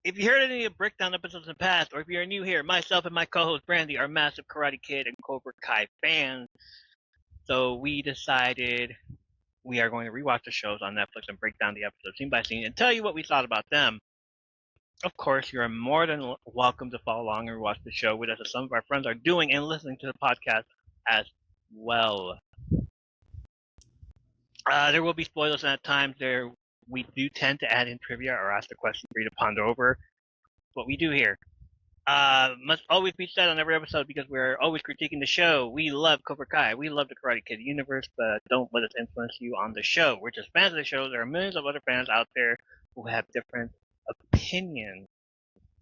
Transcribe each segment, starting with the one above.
If you heard any of the breakdown episodes in the past, or if you're new here, myself and my co-host Brandy are massive Karate Kid and Cobra Kai fans. So we decided we are going to rewatch the shows on Netflix and break down the episodes scene by scene and tell you what we thought about them. Of course, you're more than welcome to follow along and watch the show with us, as some of our friends are doing and listening to the podcast as well. There will be spoilers at times. We do tend to add in trivia or ask the question for you to ponder over what we do here. Must always be said on every episode, because we're always critiquing the show. We love Cobra Kai. We love the Karate Kid universe, but don't let us influence you on the show. We're just fans of the show. There are millions of other fans out there who have different opinions.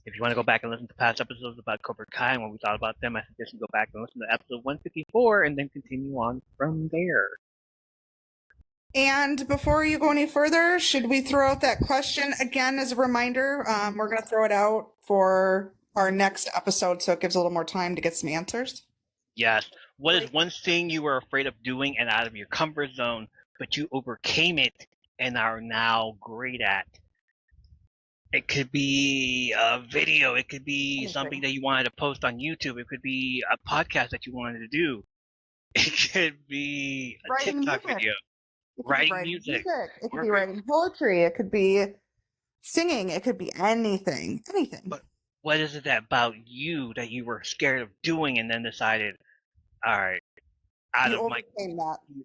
If you want to go back and listen to past episodes about Cobra Kai and what we thought about them, I suggest you go back and listen to episode 154 and then continue on from there. And before you go any further, should we throw out that question again as a reminder? We're going to throw it out for our next episode, so it gives a little more time to get some answers. Yes. What is one thing you were afraid of doing and out of your comfort zone, but you overcame it and are now great at? It could be a video. It could be something that you wanted to post on YouTube. It could be a podcast that you wanted to do. It could be a TikTok video. Writing music. It could be writing poetry. It could be singing. It could be anything. But what is it about you that you were scared of doing and then decided, all right, you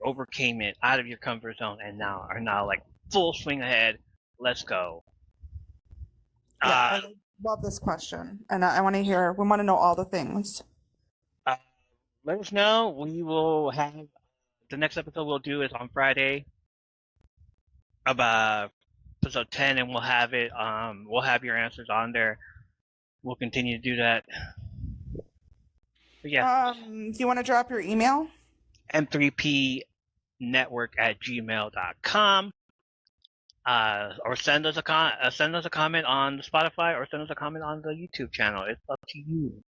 overcame it, out of your comfort zone, and are now like full swing ahead. Let's go. Yeah, I love this question, and I want to hear. We want to know all the things. Let us know. We will have. The next episode we'll do is on Friday, about episode 10, and we'll have it. We'll have your answers on there. We'll continue to do that. But yeah. Do you want to drop your email? m3pnetwork@gmail.com. Or send us a comment on the Spotify, or send us a comment on the YouTube channel. It's up to you.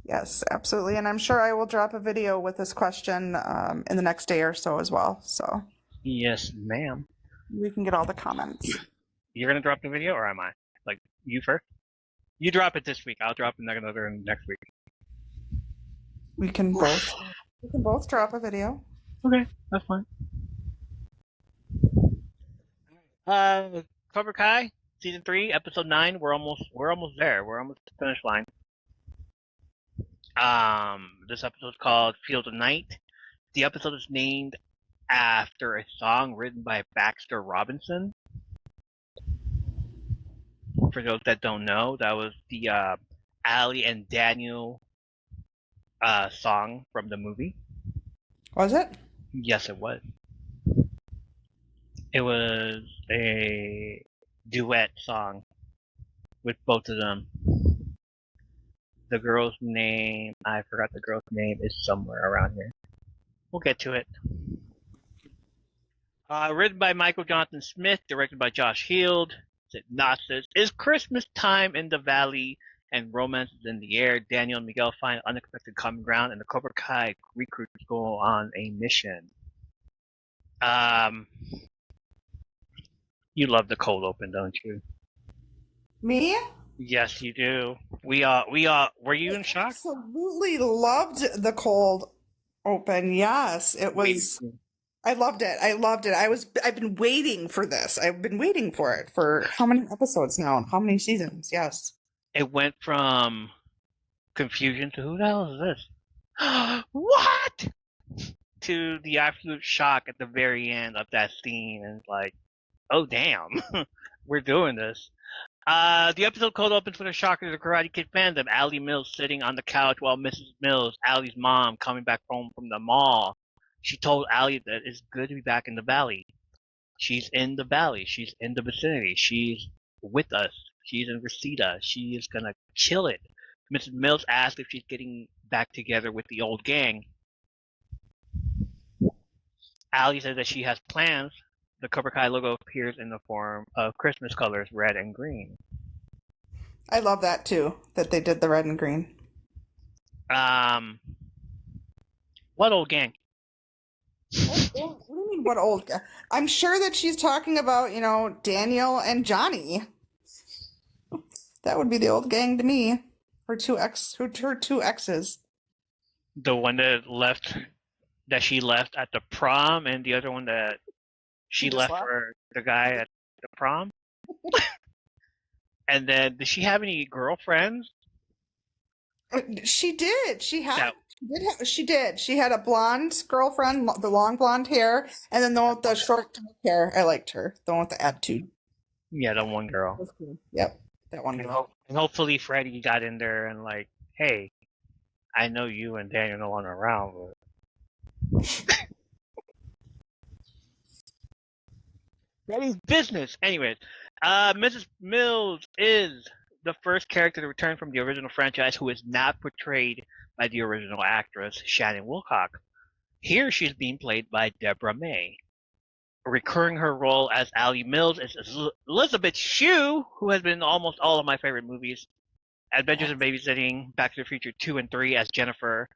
Yes, absolutely. And I'm sure I will drop a video with this question in the next day or so as well. So yes, ma'am. We can get all the comments. You're going to drop the video, or am I? Like, you first? You drop it this week. I'll drop another next week. We can both drop a video. Okay, that's fine. Cobra Kai, Season 3, Episode 9. We're almost there. We're almost to the finish line. This episode is called Field of Night. The episode is named after a song written by Baxter Robinson. For those that don't know, that was the Allie and Daniel song from the movie. Was it? Yes, it was. It was a duet song with both of them. The girl's name, I forgot the girl's name, is somewhere around here. We'll get to it. Written by Michael Jonathan Smith, directed by Josh Heald. Synopsis: It's Christmas time in the valley and romance is in the air. Daniel and Miguel find unexpected common ground, and the Cobra Kai recruits go on a mission. You love the cold open, don't you? Me? Yes, you do. Were you in shock? Absolutely loved the cold open. Yes, it was. I loved it. I've been waiting for this. I've been waiting for it for how many episodes now and how many seasons? Yes. It went from confusion to who the hell is this? What? To the absolute shock at the very end of that scene, and like, oh damn, we're doing this. The episode cold opens with a shocker to the Karate Kid fandom. Allie Mills sitting on the couch while Mrs. Mills, Allie's mom, coming back home from the mall. She told Allie that it's good to be back in the valley. She's in the valley. She's in the vicinity. She's with us. She's in Reseda. She is gonna kill it. Mrs. Mills asked if she's getting back together with the old gang. Allie says that she has plans. The Cobra Kai logo appears in the form of Christmas colors, red and green. I love that too, that they did the red and green. What old gang? What do you mean, what old gang? I'm sure that she's talking about, Daniel and Johnny. That would be the old gang to me. Her two exes. The one that she left at the prom, and the other one that she left for the guy at the prom. And then, did she have any girlfriends? She did. She did. She had a blonde girlfriend, the long blonde hair, and then the one with the short dark hair. I liked her. The one with the attitude. Yeah, the one girl. Cool. Yep, that one girl. And hopefully Freddie got in there and like, hey, I know you and Daniel no longer around, but Freddie's business. Anyways, Mrs. Mills is the first character to return from the original franchise who is not portrayed by the original actress, Shannon Wilcock. Here she's being played by Deborah May. Recurring her role as Allie Mills is Elizabeth Shue, who has been in almost all of my favorite movies. Adventures in Babysitting, Back to the Future 2 and 3 as Jennifer.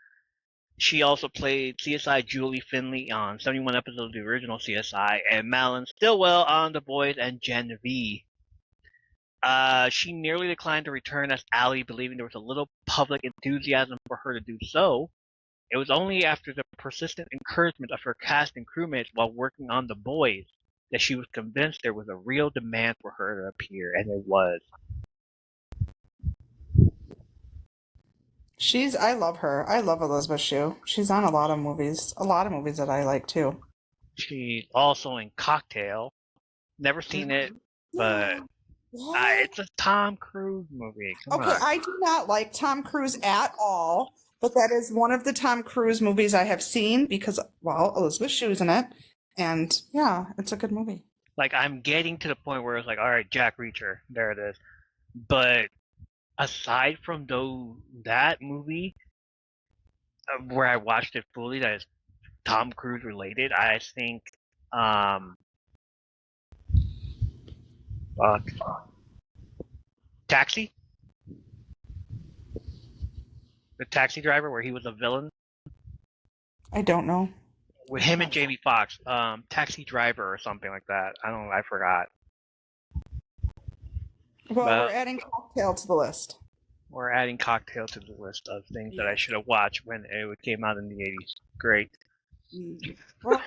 She also played CSI Julie Finley on 71 episodes of the original CSI, and Madeline Stillwell on The Boys and Gen V. She nearly declined to return as Allie, believing there was a little public enthusiasm for her to do so. It was only after the persistent encouragement of her cast and crewmates while working on The Boys that she was convinced there was a real demand for her to appear, and there was. I love her. I love Elizabeth Shue. She's on a lot of movies that I like too. She's also in Cocktail. Never seen it, but it's a Tom Cruise movie. Come on. I do not like Tom Cruise at all, but that is one of the Tom Cruise movies I have seen because, well, Elizabeth Shue's in it, and yeah, it's a good movie. Like, I'm getting to the point where it's like, all right, Jack Reacher, there it is. But aside from that movie, where I watched it fully, that is Tom Cruise related, I think, Taxi? The Taxi Driver, where he was a villain? I don't know. With him and Jamie Foxx, Taxi Driver or something like that. I forgot. Well, we're adding Cocktail to the list. We're adding Cocktail to the list of things that I should have watched when it came out in the 80s. Great. Well,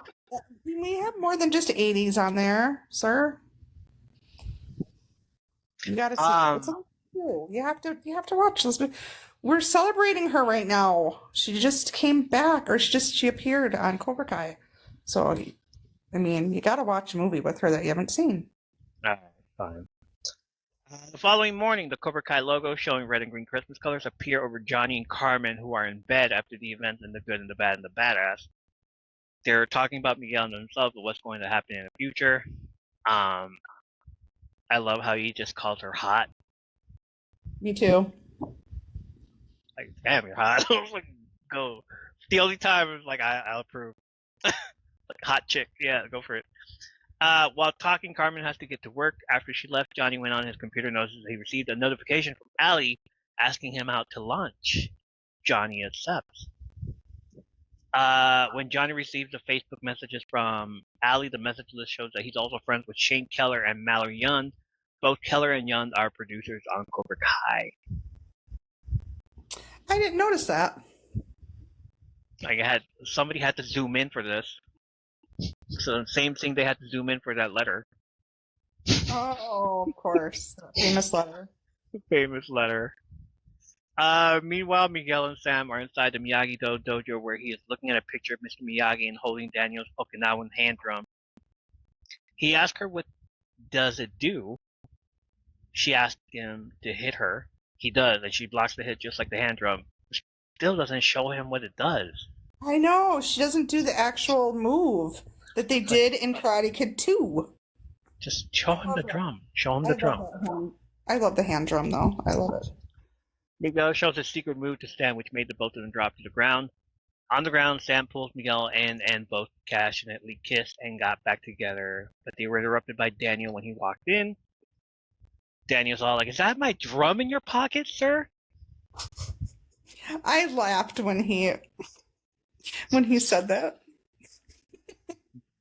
we have more than just 80s on there, sir. You got to see it's on you. You have to watch this. We're celebrating her right now. She just came back, or she appeared on Cobra Kai. So, I mean, you got to watch a movie with her that you haven't seen. Fine. The following morning, the Cobra Kai logo showing red and green Christmas colors appear over Johnny and Carmen, who are in bed after the events in The Good and the Bad and the Badass. They're talking about Miguel and themselves and what's going to happen in the future. I love how he just calls her hot. Me too. Like, damn, you're hot. I was like, go. It's the only time it was like, I'll approve. Like, hot chick. Yeah, go for it. While talking, Carmen has to get to work. After she left, Johnny went on his computer, notices he received a notification from Allie asking him out to lunch. Johnny accepts. When Johnny receives the Facebook messages from Allie, the message list shows that he's also friends with Shane Keller and Mallory Young. Both Keller and Young are producers on Cobra Kai. I didn't notice that. Like, somebody had to zoom in for this. So same thing, they had to zoom in for that letter. Oh, of course. Famous letter. Famous letter. Meanwhile, Miguel and Sam are inside the Miyagi-Do dojo where he is looking at a picture of Mr. Miyagi and holding Daniel's Okinawan hand drum. He asks her what does it do. She asks him to hit her. He does, and she blocks the hit just like the hand drum. Still doesn't show him what it does. I know, she doesn't do the actual move that they did in Karate Kid 2. Just show him the drum. Show him the drum. I love the hand drum, though. I love it. Miguel shows a secret move to Sam, which made the both of them drop to the ground. On the ground, Sam pulls Miguel in, and both passionately kissed and got back together. But they were interrupted by Daniel when he walked in. Daniel's all like, "Is that my drum in your pocket, sir?" I laughed when he said that.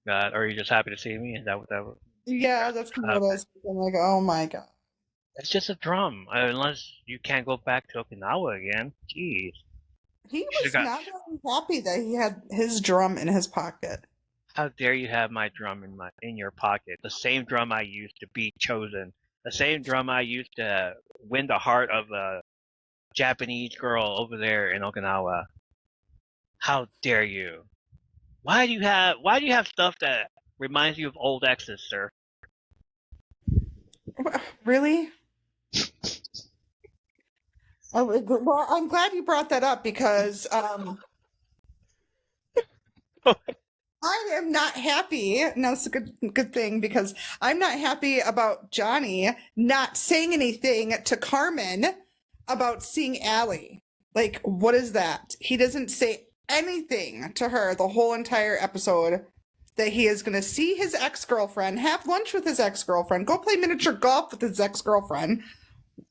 God, or are you just happy to see me? Is that what that was? Yeah, that's kind of what I was thinking. Like, oh my God. It's just a drum, unless you can't go back to Okinawa again. Jeez. He Should have was got. not very happy that he had his drum in his pocket. How dare you have my drum in your pocket? The same drum I used to be chosen. The same drum I used to win the heart of a Japanese girl over there in Okinawa. How dare you? Why do you have stuff that reminds you of old exes, sir? Really? Well, I'm glad you brought that up because I am not happy. Now it's a good thing because I'm not happy about Johnny not saying anything to Carmen about seeing Allie. Like, what is that? He doesn't say anything to her the whole entire episode that he is going to see his ex-girlfriend, have lunch with his ex-girlfriend, go play miniature golf with his ex-girlfriend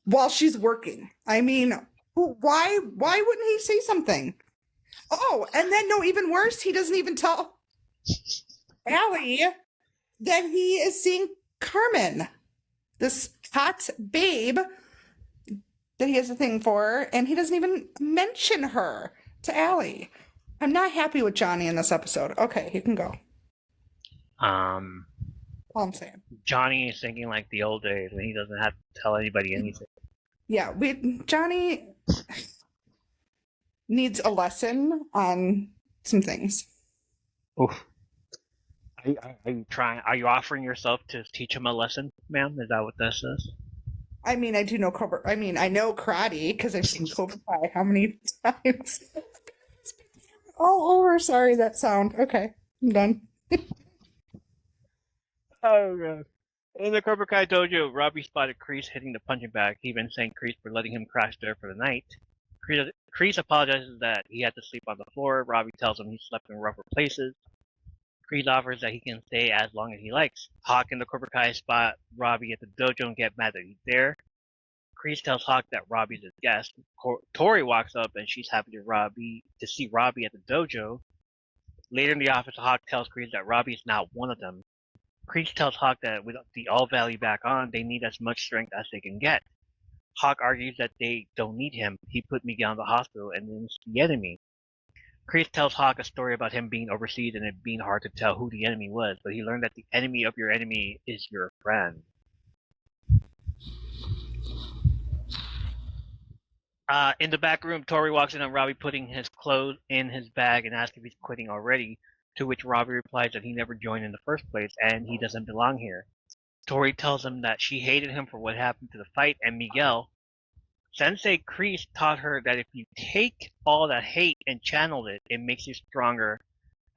while she's working. I mean, why wouldn't he say something? Oh, and then no, even worse, he doesn't even tell Allie that he is seeing Carmen, this hot babe that he has a thing for, and he doesn't even mention her to Allie. I'm not happy with Johnny in this episode. Okay, you can go. All I'm saying. Johnny is thinking like the old days when he doesn't have to tell anybody anything. Yeah, Johnny needs a lesson on some things. Oof. Are you trying? Are you offering yourself to teach him a lesson, ma'am? Is that what this is? I mean, I do know Cobra. I mean, I know karate because I've seen Cobra Kai how many times? All over. Sorry, that sound. Okay, I'm done. Oh god. In the Cobra Kai dojo, Robby spotted Kreese hitting the punching bag. He even thanked Kreese for letting him crash there for the night. Kreese apologizes that he had to sleep on the floor. Robby tells him he slept in rougher places. Kreese offers that he can stay as long as he likes. Hawk and the Cobra Kai spot Robby at the dojo and get mad that he's there. Kreese tells Hawk that Robby's his guest. Tori walks up and she's happy to see Robby at the dojo. Later in the office, Hawk tells Kreese that Robby is not one of them. Kreese tells Hawk that with the All Valley back on, they need as much strength as they can get. Hawk argues that they don't need him. He put Miguel in the hospital and then it's the enemy. Kreese tells Hawk a story about him being overseas and it being hard to tell who the enemy was, but he learned that the enemy of your enemy is your friend. In the back room, Tori walks in on Robby putting his clothes in his bag and asks if he's quitting already, to which Robby replies that he never joined in the first place and he doesn't belong here. Tori tells him that she hated him for what happened to the fight, and Miguel. Sensei Kreese taught her that if you take all that hate and channel it, it makes you stronger,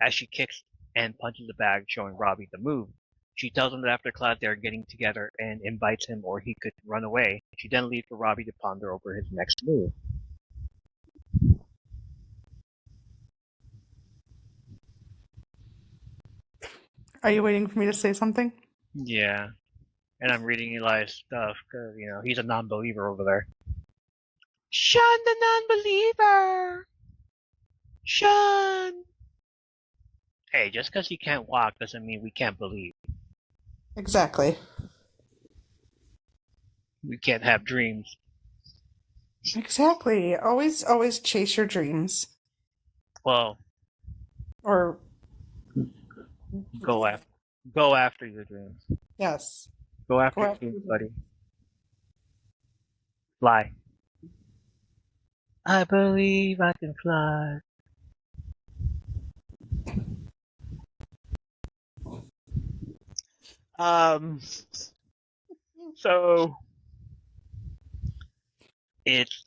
as she kicks and punches the bag, showing Robby the move. She tells him that after class they are getting together and invites him or he could run away. She then leaves for Robby to ponder over his next move. Are you waiting for me to say something? Yeah. And I'm reading Eli's stuff because, he's a non-believer over there. Shun the non-believer! Shun! Hey, just because you can't walk doesn't mean we can't believe. Exactly. We can't have dreams. Exactly. Always chase your dreams. Well, or go after your dreams. Yes. Go after your dreams, buddy. Fly. I believe I can fly. So it's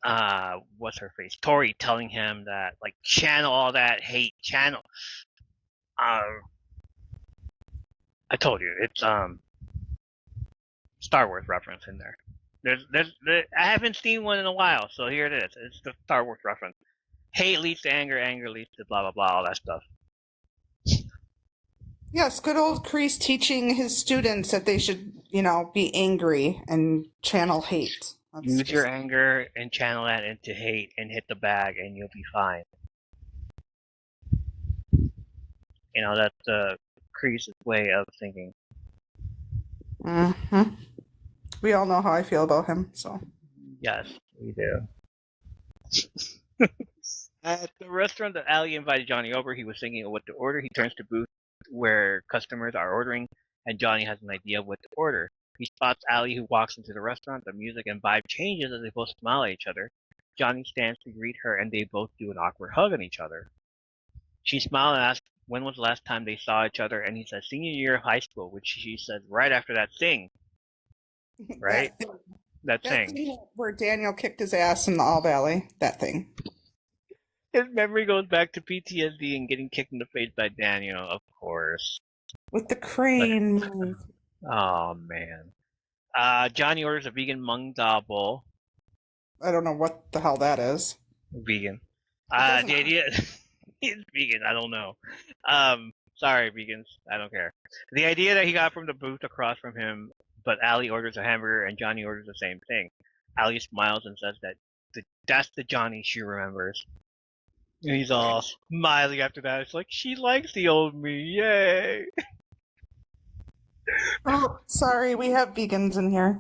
what's her face? Tori telling him that channel all that hate, channel. I told you it's Star Wars reference in there. I haven't seen one in a while, so here it is. It's the Star Wars reference. Hate leads to anger, anger leads to blah blah blah, all that stuff. Yes, good old Kreese teaching his students that they should, be angry and channel hate. Use your anger and channel that into hate and hit the bag and you'll be fine. That's Kreese's way of thinking. Mm-hmm. We all know how I feel about him, so. Yes, we do. At the restaurant that Ali invited Johnny over, he was thinking of what to order. He turns to booth where customers are ordering, and Johnny has an idea of what to order. He spots Ali, who walks into the restaurant. The music and vibe changes as they both smile at each other. Johnny stands to greet her, and they both do an awkward hug on each other. She smiled and asks when was the last time they saw each other, and he says senior year of high school, which she says right after that thing, right? That thing. thing where Daniel kicked his ass in the All Valley. That thing. His memory goes back to PTSD and getting kicked in the face by Daniel, of course. With the crane move. Oh, man. Johnny orders a vegan mung dal bowl. I don't know what the hell that is. Vegan. The idea... He's vegan, I don't know. Sorry, vegans. I don't care. The idea that he got from the booth across from him, but Ali orders a hamburger and Johnny orders the same thing. Ali smiles and says that that's the Johnny she remembers. And he's all smiling after that. It's like, she likes the old me, yay! Oh, sorry, we have vegans in here.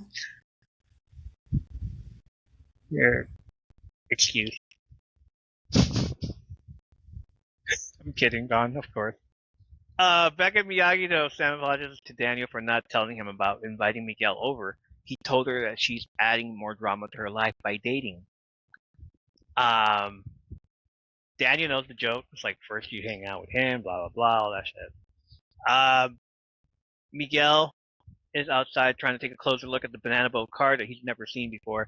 Your excuse. I'm kidding, Don, of course. Back at Miyagi, though, Sam apologizes to Daniel for not telling him about inviting Miguel over. He told her that she's adding more drama to her life by dating. Daniel knows the joke. It's like, first you hang out with him, blah, blah, blah, all that shit. Miguel is outside trying to take a closer look at the banana boat car that he's never seen before.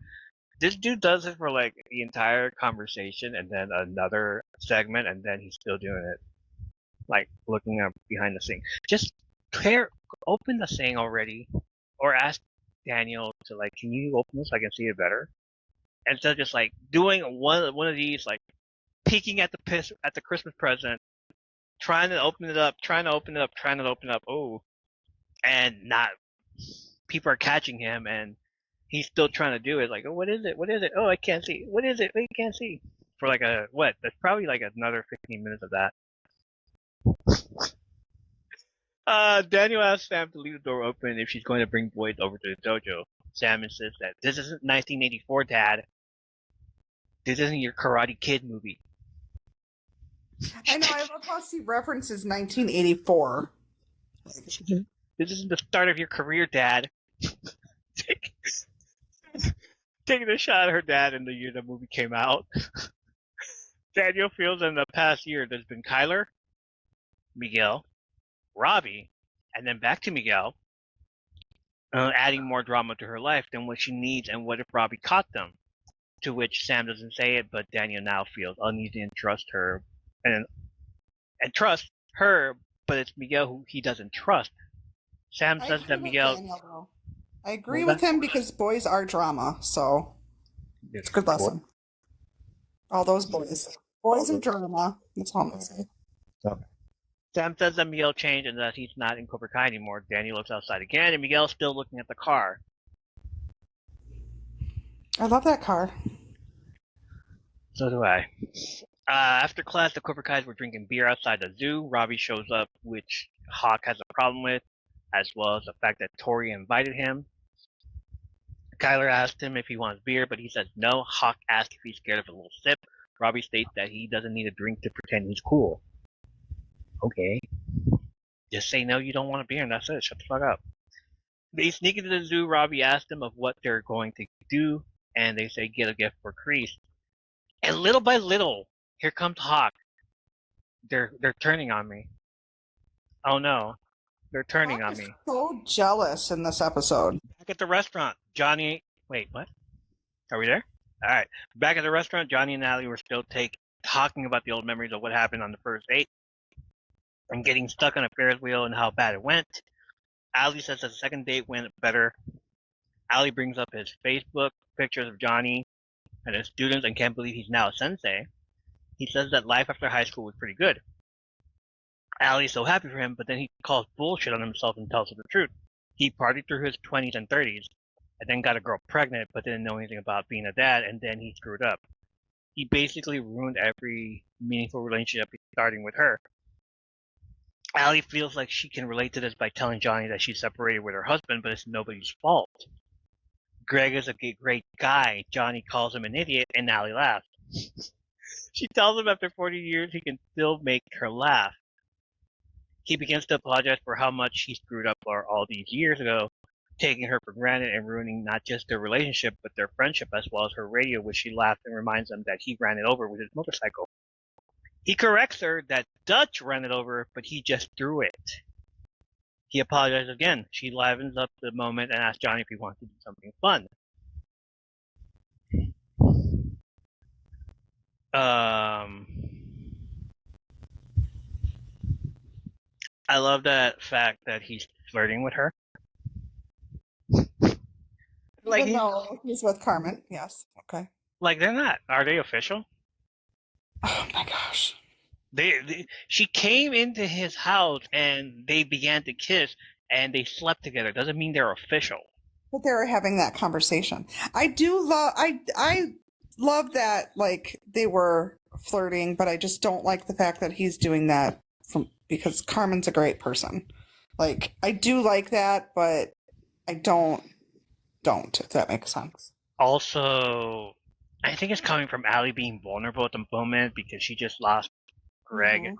This dude does it for like the entire conversation and then another segment, and then he's still doing it. Like looking up behind the scene. Just open the thing already, or ask Daniel to like, can you open this so I can see it better? Instead of just like doing one of these, like peeking at the Christmas present, trying to open it up, oh, and not people are catching him and he's still trying to do it. Like, oh, what is it? What is it? Oh, I can't see. What is it? I can't see. For like that's probably like another 15 minutes of that. Daniel asks Sam to leave the door open if she's going to bring boys over to the dojo. Sam insists that this isn't 1984, Dad. This isn't your Karate Kid movie. I know, I love how she references 1984. This isn't the start of your career, Dad. Taking a shot at her dad in the year the movie came out. Daniel feels in the past year there's been Kyler, Miguel, Robby, and then back to Miguel, adding more drama to her life than what she needs, and what if Robby caught them? To which Sam doesn't say it, but Daniel now feels uneasy and trusts her, and trust her, but it's Miguel who he doesn't trust. Sam says that Miguel... I agree with him because boys are drama, so it's a good lesson. All those boys. Boys are drama. That's all I'm going to say. Okay. Sam says that Miguel changed and that he's not in Cobra Kai anymore. Daniel looks outside again, and Miguel's still looking at the car. I love that car. So do I. After class, the Cobra Kais were drinking beer outside the zoo. Robby shows up, which Hawk has a problem with, as well as the fact that Tori invited him. Kyler asked him if he wants beer, but he says no. Hawk asks if he's scared of a little sip. Robby states that he doesn't need a drink to pretend he's cool. Okay. Just say no, you don't want a beer, and that's it. Shut the fuck up. They sneak into the zoo. Robby asks them of what they're going to do, and they say get a gift for Kreese. And little by little, here comes Hawk. They're turning on me. Oh no. They're turning on me. So jealous in this episode. Back at the restaurant, Johnny... Wait, what? Are we there? Alright. Back at the restaurant, Johnny and Ali were still talking about the old memories of what happened on the first date and getting stuck on a Ferris wheel and how bad it went. Ali says that the second date went better. Ali brings up his Facebook pictures of Johnny and his students and can't believe he's now a sensei. He says that life after high school was pretty good. Ali's so happy for him, but then he calls bullshit on himself and tells her the truth. He partied through his 20s and 30s, and then got a girl pregnant, but didn't know anything about being a dad, and then he screwed up. He basically ruined every meaningful relationship, starting with her. Ali feels like she can relate to this by telling Johnny that she's separated with her husband, but it's nobody's fault. Greg is a great guy. Johnny calls him an idiot, and Allie laughs. She tells him after 40 years he can still make her laugh. He begins to apologize for how much he screwed up all these years ago, taking her for granted and ruining not just their relationship, but their friendship as well as her radio, which she laughs and reminds him that he ran it over with his motorcycle. He corrects her that Dutch ran it over, but he just threw it. He apologizes again. She livens up the moment and asks Johnny if he wants to do something fun. I love that fact that he's flirting with her. Even though he's with Carmen, yes. Okay. Like, they're not. Are they official? Oh my gosh. She came into his house and they began to kiss and they slept together. Doesn't mean they're official. But they were having that conversation. I love that, like, they were flirting, but I just don't like the fact that he's doing that because Carmen's a great person. Like, I do like that, but I don't, if that makes sense. Also, I think it's coming from Allie being vulnerable at the moment because she just lost Greg. Mm-hmm.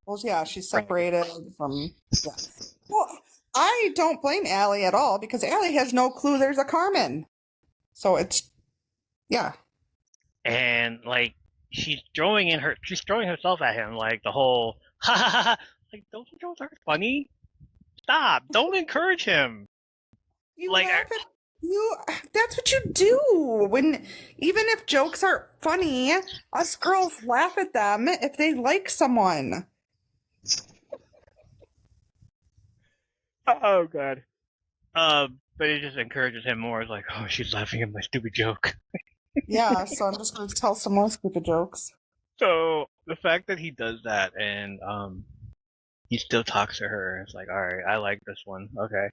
Well, yeah, she's separated from. Yeah. Well, I don't blame Allie at all because Allie has no clue there's a Carmen. So it's, yeah. And like she's throwing herself at him, like the whole ha ha ha. Like, those jokes aren't funny. Stop! Don't encourage him. You like laugh at you. That's what you do when, even if jokes aren't funny, us girls laugh at them if they like someone. Oh god. But it just encourages him more. It's like, oh, she's laughing at my stupid joke. Yeah, so I'm just going to tell some more stupid jokes. So the fact that he does that and he still talks to her, it's like, all right, I like this one. Okay.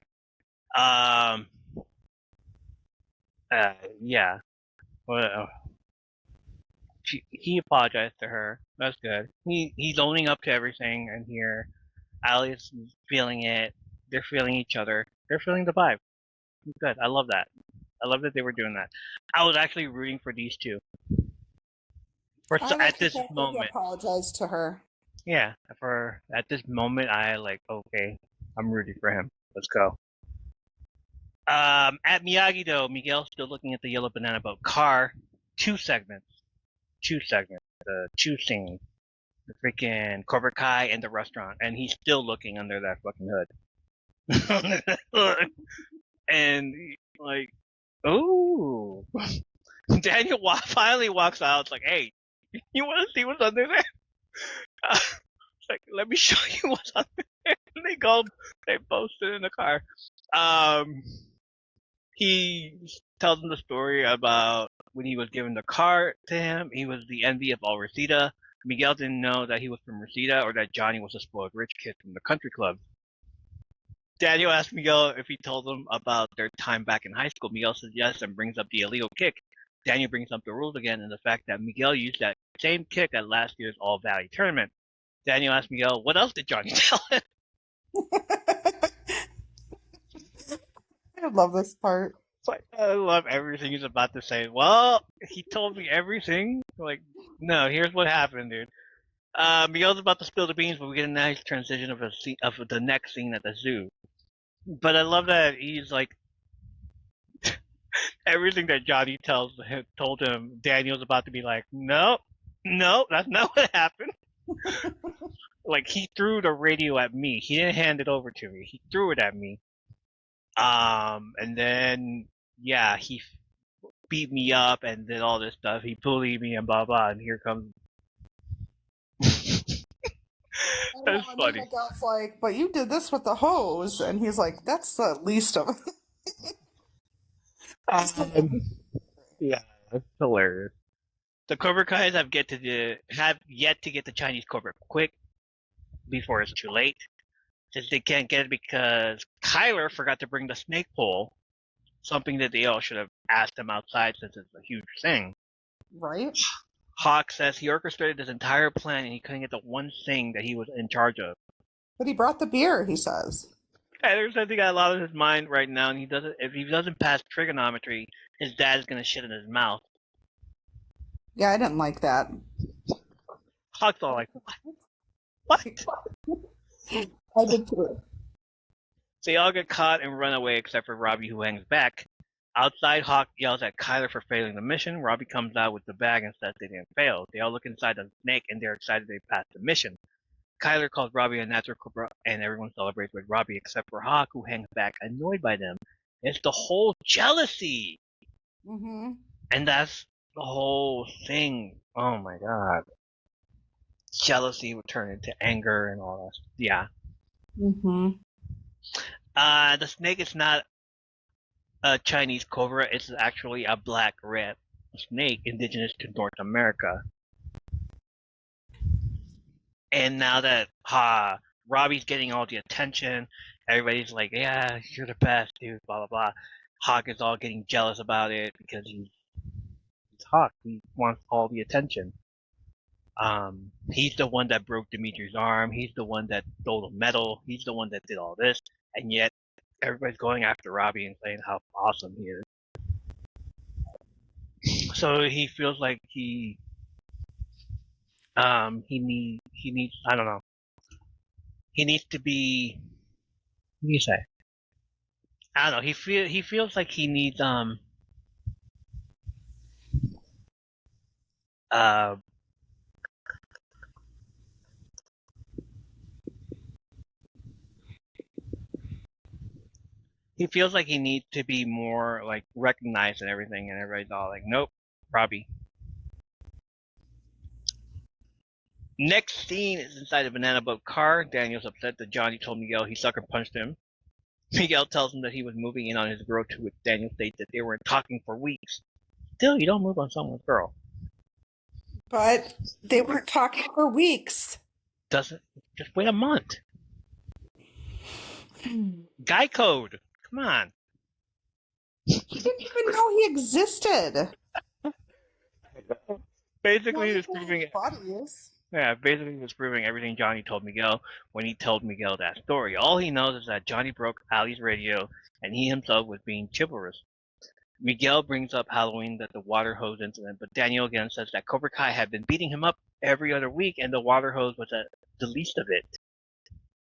Yeah. Well, he apologized to her. That's good. He's owning up to everything, and here, Allie's feeling it. They're feeling each other. They're feeling the vibe. Good. I love that. I love that they were doing that. I was actually rooting for these two. At this moment, apologize to her. Yeah, at this moment, I okay, I'm rooting for him. Let's go. At Miyagi though, Miguel's still looking at the yellow banana boat car. Two segments. The chew scene, the freaking Cobra Kai, and the restaurant, and he's still looking under that fucking hood. And like, ooh, Daniel finally walks out. It's like, hey, you want to see what's under there? It's like, let me show you what's under there. And they both sit in the car. He tells him the story about when he was given the car to him. He was the envy of all Reseda. Miguel didn't know that he was from Reseda or that Johnny was a spoiled rich kid from the country club. Daniel asked Miguel if he told him about their time back in high school. Miguel says yes and brings up the illegal kick. Daniel brings up the rules again and the fact that Miguel used that same kick at last year's All Valley tournament. Daniel asked Miguel, what else did Johnny tell him? I love this part. I love everything he's about to say. Well, he told me everything. Like, no, here's what happened, dude. Miguel's about to spill the beans, but we get a nice transition of the next scene at the zoo. But I love that he's like, everything that Johnny told him, Daniel's about to be like, no, that's not what happened. Like, he threw the radio at me. He didn't hand it over to me. He threw it at me. And then, yeah, he beat me up and did all this stuff. He bullied me and blah, blah, and here comes... That's funny. Miguel's like, but you did this with the hose. And he's like, that's the least of it. Yeah, that's hilarious. The Cobra Kais have yet to get the Chinese Cobra quick before it's too late. Since they can't get it because Kyler forgot to bring the snake pole, something that they all should have asked him outside since it's a huge thing. Right? Hawk says he orchestrated this entire plan and he couldn't get the one thing that he was in charge of. But he brought the beer, he says. There's something got a lot on his mind right now, and if he doesn't pass trigonometry, his dad is gonna shit in his mouth. Yeah, I didn't like that. Hawk's all like, what? I did too. So they all get caught and run away except for Robby, who hangs back. Outside, Hawk yells at Kyler for failing the mission. Robby comes out with the bag and says they didn't fail. They all look inside the snake and they're excited they passed the mission. Kyler calls Robby a natural cobra and everyone celebrates with Robby except for Hawk, who hangs back annoyed by them. It's the whole jealousy! Mm-hmm. And that's the whole thing. Oh my god. Jealousy would turn into anger and all that. Yeah. Mm-hmm. The snake is not a Chinese cobra. It's actually a black red snake indigenous to North America. And now that Robby's getting all the attention, everybody's like, yeah, you're the best, dude, blah, blah, blah. Hawk is all getting jealous about it because he's Hawk. He wants all the attention. He's the one that broke Dimitri's arm. He's the one that stole the medal. He's the one that did all this. And yet, everybody's going after Robby and saying how awesome he is. So he feels like he needs, I don't know. He needs to be, what do you say? I don't know. He feels like he needs, he feels like he needs to be more, like, recognized and everything, and everybody's all like, nope, Robby. Next scene is inside a banana boat car. Daniel's upset that Johnny told Miguel he sucker punched him. Miguel tells him that he was moving in on his girl, to which Daniel states that they weren't talking for weeks. Still, you don't move on someone's girl. But they weren't talking for weeks. Doesn't just wait a month. Guy code. Come on. He didn't even know he existed. Basically, disproving buddies. Yeah, basically disproving everything Johnny told Miguel when he told Miguel that story. All he knows is that Johnny broke Ali's radio, and he himself was being chivalrous. Miguel brings up Halloween that the water hose incident, but Daniel again says that Cobra Kai had been beating him up every other week, and the water hose was the least of it.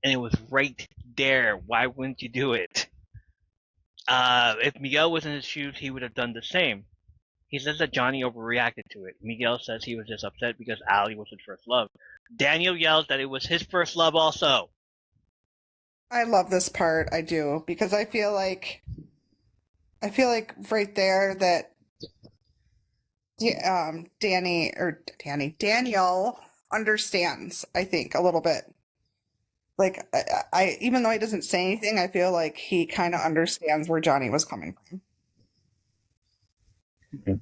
And it was right there. Why wouldn't you do it? If Miguel was in his shoes, he would have done the same. He says that Johnny overreacted to it. Miguel says he was just upset because Ali was his first love. Daniel yells that it was his first love also. I love this part. I do, because I feel like right there that Daniel understands, I think, a little bit. Like, I even though he doesn't say anything, I feel like he kind of understands where Johnny was coming from. Okay.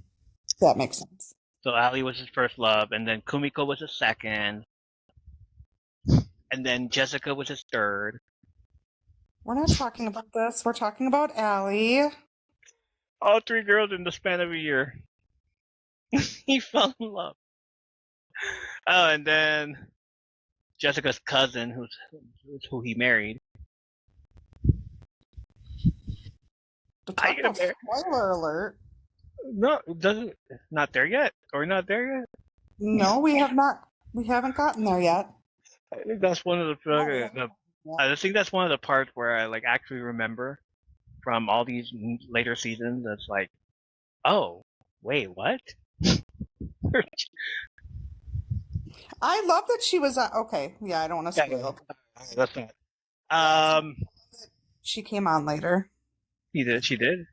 That makes sense. So Ali was his first love, and then Kumiko was his second, and then Jessica was his third. We're not talking about this. We're talking about Ali. All three girls in the span of a year. He fell in love. Oh, and then Jessica's cousin, who he married. Spoiler alert. No, it doesn't. Not there yet. Are we not there yet? No, we have not. We haven't gotten there yet. I think that's one of the. I think that's one of the parts where I actually remember from all these later seasons. That's like, oh, wait, what? I love that she was okay. Yeah, I don't want to spoil. That's not. She came on later. She did.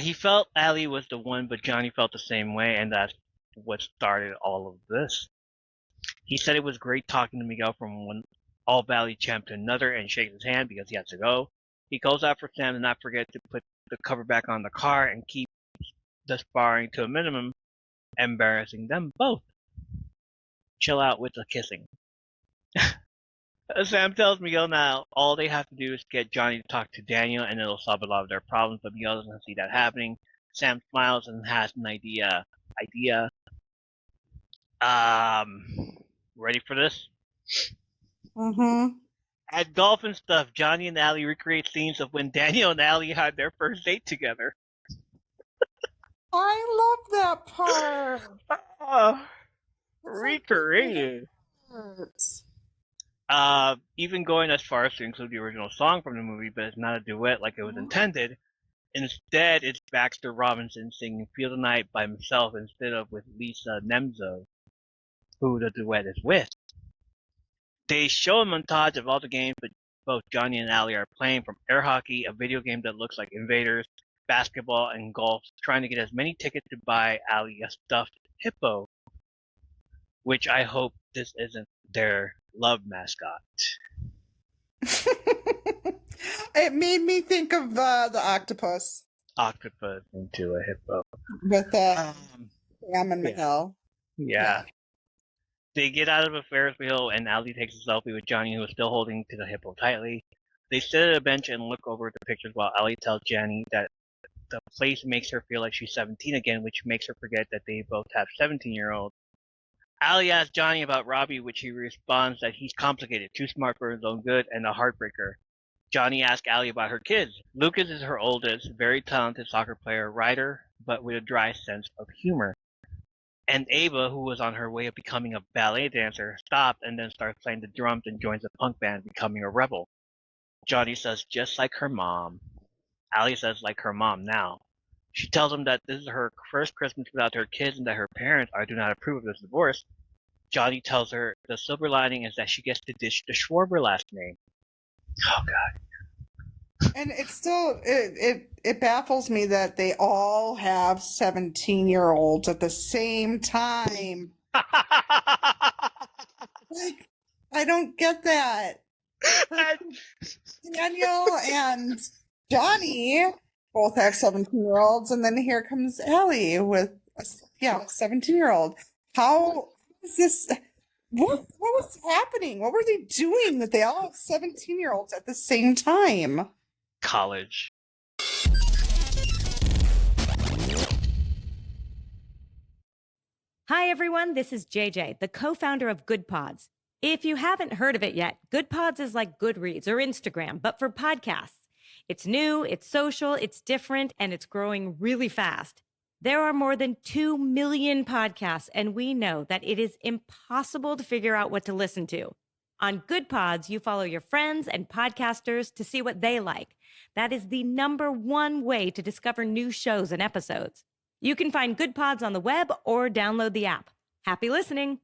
He felt Ali was the one, but Johnny felt the same way, and that's what started all of this. He said it was great talking to Miguel from one All-Valley champ to another and shakes his hand because he has to go. He calls out for Sam to not forget to put the cover back on the car and keep the sparring to a minimum, embarrassing them both. Chill out with the kissing. Sam tells Miguel now all they have to do is get Johnny to talk to Daniel and it'll solve a lot of their problems, but Miguel doesn't see that happening. Sam smiles and has an idea. Ready for this? Mm-hmm. At Golf and Stuff, Johnny and Allie recreate scenes of when Daniel and Allie had their first date together. I love that part. Recreated. Even going as far as to include the original song from the movie, but it's not a duet like it was intended. Instead, it's Baxter Robinson singing Feel the Night by himself instead of with Lisa Nemzo, who the duet is with. They show a montage of all the games that both Johnny and Allie are playing, from air hockey, a video game that looks like Invaders, basketball, and golf, trying to get as many tickets to buy Allie a stuffed hippo, which I hope this isn't their love mascot. It made me think of the octopus. Octopus into a hippo. With Sam and Michelle. Yeah. They get out of a Ferris wheel, and Allie takes a selfie with Johnny, who is still holding to the hippo tightly. They sit at a bench and look over the pictures while Allie tells Johnny that the place makes her feel like she's 17 again, which makes her forget that they both have 17-year-olds. Allie asks Johnny about Robby, which he responds that he's complicated, too smart for his own good, and a heartbreaker. Johnny asks Allie about her kids. Lucas is her oldest, very talented soccer player, writer, but with a dry sense of humor. And Ava, who was on her way of becoming a ballet dancer, stopped and then starts playing the drums and joins a punk band, becoming a rebel. Johnny says, just like her mom. Allie says, like her mom now. She tells him that this is her first Christmas without her kids and that her parents do not approve of this divorce. Johnny tells her the silver lining is that she gets to ditch the Schwarber last name. Oh, God. And it's still, it baffles me that they all have 17-year-olds at the same time. Like, I don't get that. Daniel and Johnny both have 17-year-olds, and then here comes Allie with a 17-year-old. How is this? What was happening? What were they doing that they all have 17-year-olds at the same time? College. Hi, everyone. This is JJ, the co-founder of Good Pods. If you haven't heard of it yet, Good Pods is like Goodreads or Instagram, but for podcasts. It's new, it's social, it's different, and it's growing really fast. There are more than 2 million podcasts, and we know that it is impossible to figure out what to listen to. On Good Pods, you follow your friends and podcasters to see what they like. That is the #1 way to discover new shows and episodes. You can find Good Pods on the web or download the app. Happy listening.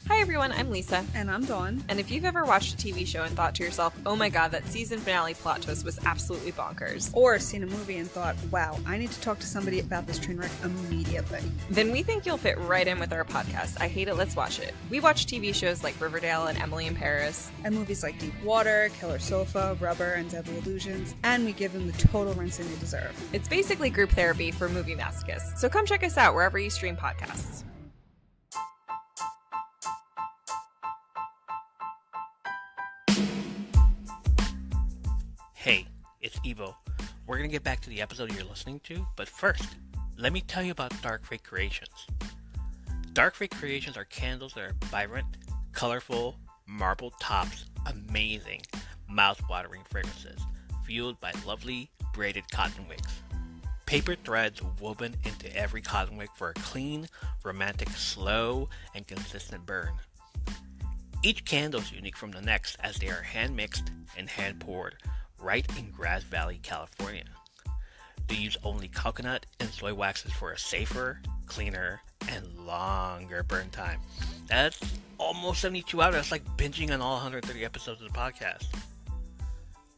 Hi everyone, I'm Lisa. And I'm Dawn. And if you've ever watched a TV show and thought to yourself, oh my god, that season finale plot twist was absolutely bonkers. Or seen a movie and thought, wow, I need to talk to somebody about this train wreck immediately. Then we think you'll fit right in with our podcast, I Hate It, Let's Watch It. We watch TV shows like Riverdale and Emily in Paris. And movies like Deep Water, Killer Sofa, Rubber, and Deadly Illusions. And we give them the total rinsing they deserve. It's basically group therapy for movie masochists. So come check us out wherever you stream podcasts. Hey, it's Evo. We're going to get back to the episode you're listening to, but first, let me tell you about Dark Fate Creations. Dark Fate Creations are candles that are vibrant, colorful, marble tops, amazing, mouth-watering fragrances, fueled by lovely braided cotton wicks. Paper threads woven into every cotton wick for a clean, romantic, slow, and consistent burn. Each candle is unique from the next as they are hand-mixed and hand-poured, right in Grass Valley, California. They use only coconut and soy waxes for a safer, cleaner, and longer burn time. That's almost 72 hours. That's like binging on all 130 episodes of the podcast.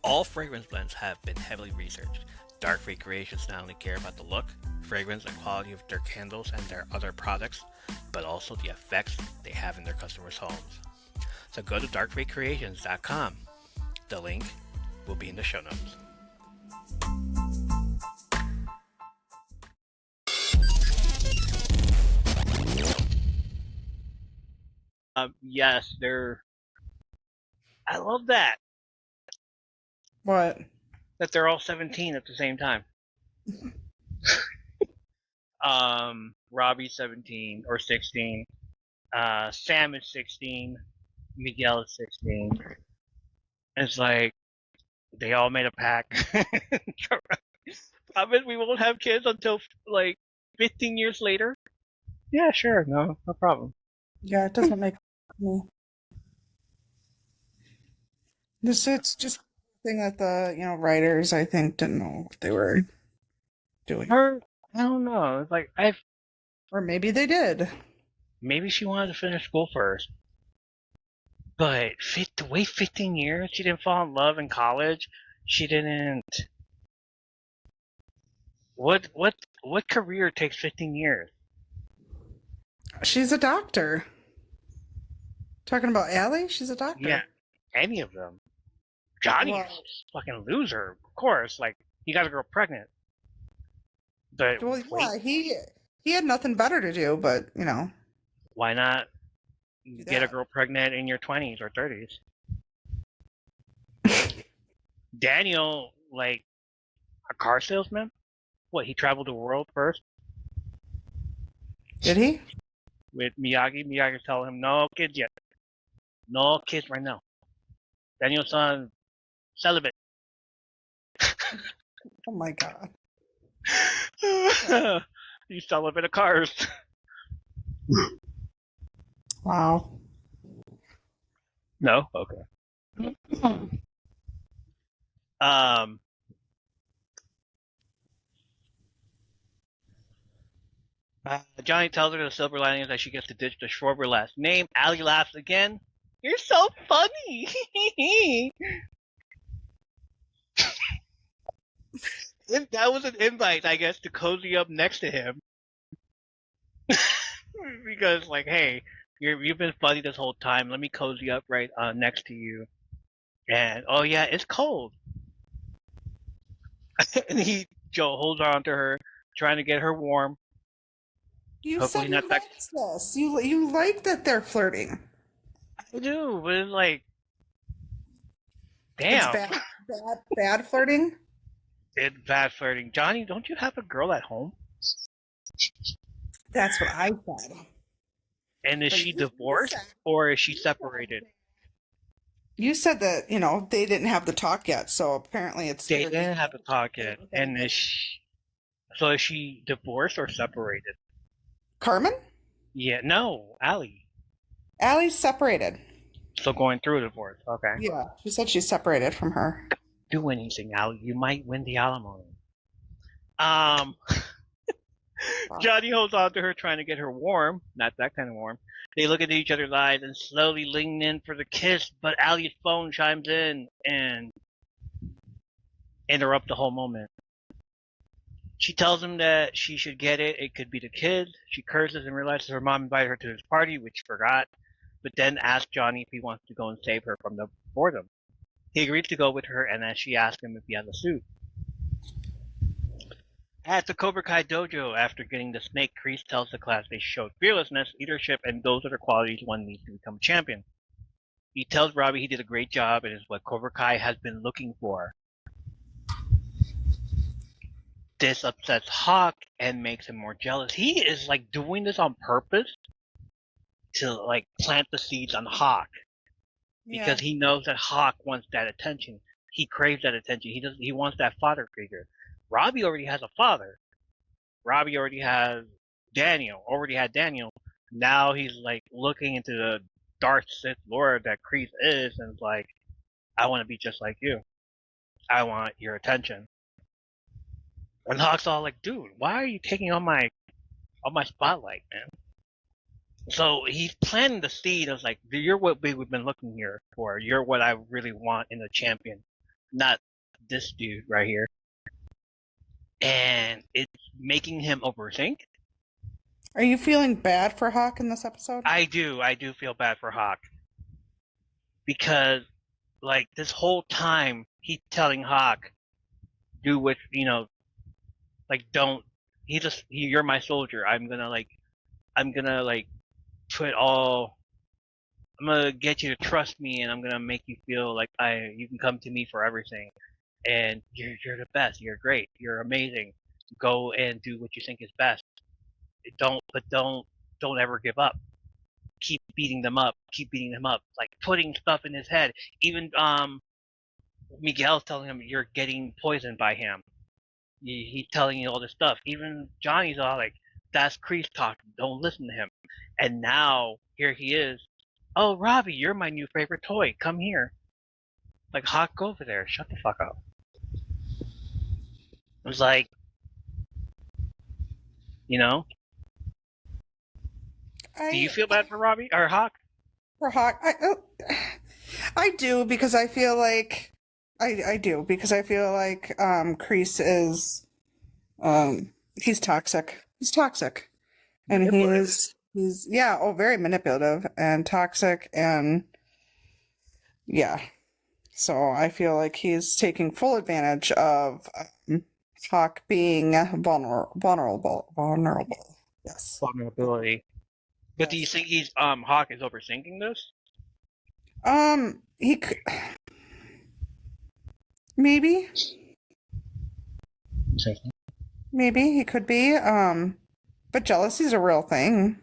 All fragrance blends have been heavily researched. Dark Fate Creations not only care about the look, fragrance, and quality of their candles and their other products, but also the effects they have in their customers' homes. So go to darkfatecreations.com. The link will be in the show notes. Yes, I love that. What? That they're all 17 at the same time. Robby's 17 or 16. Sam is 16. Miguel is 16. It's like they all made a pact. Promise we won't have kids until like 15 years later. Yeah, sure, no problem. Yeah, it doesn't make me. It's just a thing that the writers, I think, didn't know what they were doing. Her, I don't know. It's like Or maybe they did. maybe she wanted to finish school first, but to wait 15 years, she didn't fall in love in college. She didn't. What career takes 15 years? She's a doctor. Talking about Allie? She's a doctor. Yeah, any of them. Johnny's fucking loser, of course. Like, he got a girl pregnant. But Well, yeah, he had nothing better to do, but why not do get a that. girl pregnant in your 20s or 30s? Daniel, like, a car salesman? What, he traveled the world first Did he? with Miyagi? Miyagi telling him, no kids yet. No kids right now. Daniel's son, celibate. Oh my god. He's celibate of cars. Wow. No? Okay. Johnny tells her the silver lining is that she gets to ditch the Schwarber last name. Allie laughs again. You're so funny. That was an invite, I guess, to cozy up next to him. Because, like, hey, you've been funny this whole time. Let me cozy up right next to you. And, oh yeah, it's cold. And Joe holds on to her, trying to get her warm. You Hopefully said not you that- liked this. You like that they're flirting. I do, but it's like, damn. It's bad flirting. It's bad flirting. Johnny, don't you have a girl at home? That's what I said. And is But she you divorced said- or is she separated? You said that they didn't have the talk yet, so apparently it's. They didn't have to talk yet. And is she divorced or separated? Carmen? Yeah, no, Allie. Allie's separated. So going through a divorce. Okay. Yeah, she said she's separated from her. Do anything, Allie. You might win the alimony. Johnny holds on to her, trying to get her warm. Not that kind of warm. They look into each other's eyes and slowly lean in for the kiss, but Allie's phone chimes in and interrupt the whole moment. She tells him that she should get it. It could be the kids. She curses and realizes her mom invited her to this party, which she forgot, but then asks Johnny if he wants to go and save her from the boredom. He agrees to go with her, and then she asks him if he has a suit. At the Cobra Kai dojo, after getting the snake, Kreese tells the class they showed fearlessness, leadership, and those are the qualities one needs to become a champion. He tells Robby he did a great job and is what Cobra Kai has been looking for. This upsets Hawk and makes him more jealous. He is like doing this on purpose to like plant the seeds on Hawk because he knows that Hawk wants that attention. He craves that attention. He wants that father figure. Robby already has a father. Robby already has Daniel. Already had Daniel. Now he's like looking into the dark Sith Lord that Kreese is, and it's like, I want to be just like you. I want your attention. And Hawk's all like, dude, why are you taking on my spotlight, man? So he's planting the seed of like, you're what we've been looking here for. You're what I really want in a champion, not this dude right here. And it's making him overthink. Are you feeling bad for Hawk in this episode? I do feel bad for Hawk. Because, like, this whole time, he's telling Hawk, do what, like, don't, you're my soldier. I'm gonna get you to trust me, and I'm gonna make you feel like you can come to me for everything. And you're the best. You're great. You're amazing. Go and do what you think is best. Don't ever give up. Keep beating them up. Keep beating them up. Like putting stuff in his head. Even Miguel's telling him you're getting poisoned by him. He's telling you all this stuff. Even Johnny's all like, that's Kreese talking. Don't listen to him. And now here he is. Oh, Robby, you're my new favorite toy. Come here. Like, Hawk, go over there. Shut the fuck up. I was like, you know? Do you feel bad for Robby or Hawk? For Hawk, I do because I feel like I do because I feel like Kreese is he's toxic. He's toxic, and he's very manipulative and toxic, and yeah. So I feel like he's taking full advantage of Hawk being vulnerable. Yes. Vulnerability. But do you think he's Hawk is overthinking this? He could maybe he could be. But jealousy's a real thing.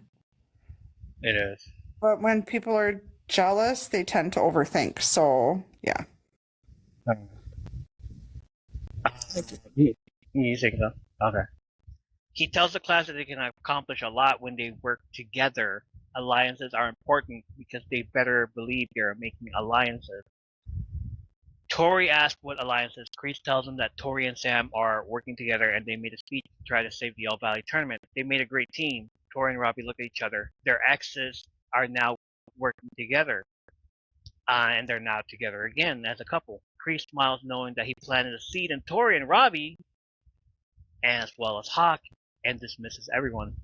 It is. But when people are jealous, they tend to overthink. So yeah. You think so? Okay. He tells the class that they can accomplish a lot when they work together. Alliances are important because they better believe they're making alliances. Tori asks what alliances. Kreese tells him that Tori and Sam are working together and they made a speech to try to save the All Valley tournament. They made a great team. Tori and Robby look at each other. Their exes are now working together. And they're now together again as a couple. Kreese smiles knowing that he planted a seed in Tori and Robby, as well as Hawk, and dismisses everyone.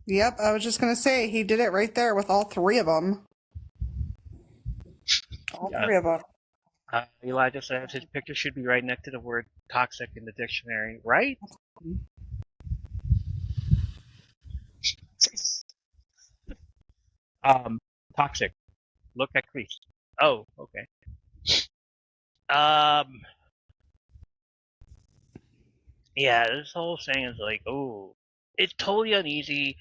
Yep, I was just going to say, he did it right there with all three of them. Three of them. Elijah says his picture should be right next to the word toxic in the dictionary, right? Toxic. Look at Kreese. Oh, okay. Yeah, this whole thing is like, oh, it's totally uneasy.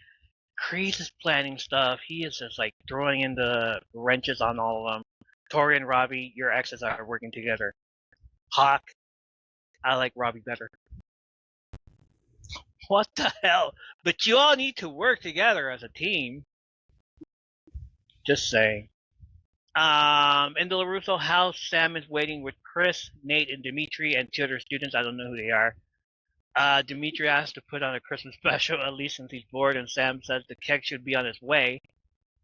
Kreese is planning stuff. He is just like throwing in the wrenches on all of them. Tori and Robby, your exes are working together. Hawk, I like Robby better. What the hell? But you all need to work together as a team. Just saying. In the LaRusso house, Sam is waiting with Chris, Nate, and Dimitri, and two other students. I don't know who they are. Dimitri asks to put on a Christmas special, at least since he's bored, and Sam says the keg should be on its way.